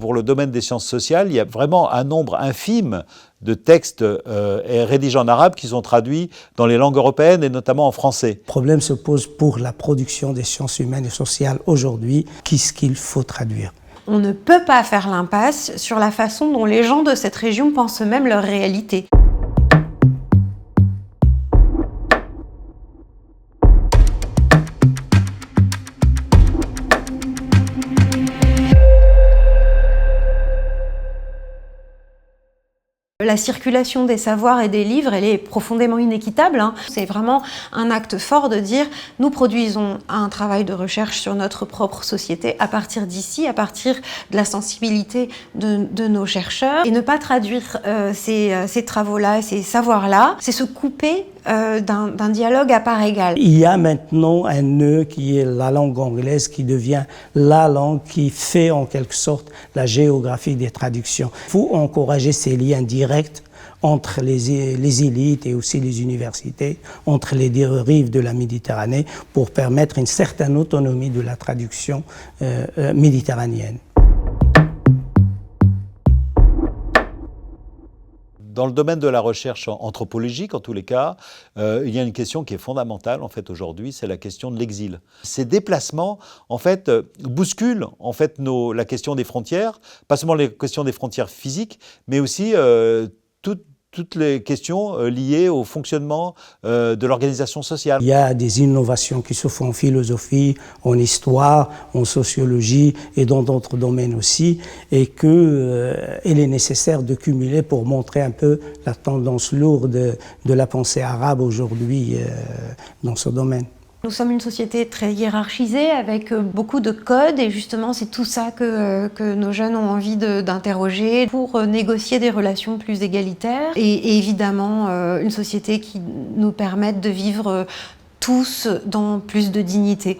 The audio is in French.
pour le domaine des sciences sociales, il y a vraiment un nombre infime de textes rédigés en arabe qui sont traduits dans les langues européennes et notamment en français. Le problème se pose pour la production des sciences humaines et sociales aujourd'hui. Qu'est-ce qu'il faut traduire ? On ne peut pas faire l'impasse sur la façon dont les gens de cette région pensent eux-mêmes leur réalité. La circulation des savoirs et des livres, elle est profondément inéquitable. C'est vraiment un acte fort de dire nous produisons un travail de recherche sur notre propre société à partir d'ici, à partir de la sensibilité de nos chercheurs. Et ne pas traduire ces travaux-là, ces savoirs-là, c'est se couper d'un dialogue à part égale. Il y a maintenant un nœud qui est la langue anglaise qui devient la langue qui fait en quelque sorte la géographie des traductions. Il faut encourager ces liens directs entre les élites et aussi les universités, entre les deux rives de la Méditerranée pour permettre une certaine autonomie de la traduction méditerranéenne. Dans le domaine de la recherche anthropologique, en tous les cas, il y a une question qui est fondamentale en fait aujourd'hui, c'est la question de l'exil. Ces déplacements, en fait, bousculent en fait la question des frontières, pas seulement les questions des frontières physiques, mais aussi toutes les questions liées au fonctionnement de l'organisation sociale. Il y a des innovations qui se font en philosophie, en histoire, en sociologie et dans d'autres domaines aussi, et qu'il est nécessaire de cumuler pour montrer un peu la tendance lourde de la pensée arabe aujourd'hui dans ce domaine. Nous sommes une société très hiérarchisée avec beaucoup de codes et justement c'est tout ça que nos jeunes ont envie d'interroger pour négocier des relations plus égalitaires et évidemment une société qui nous permette de vivre tous dans plus de dignité.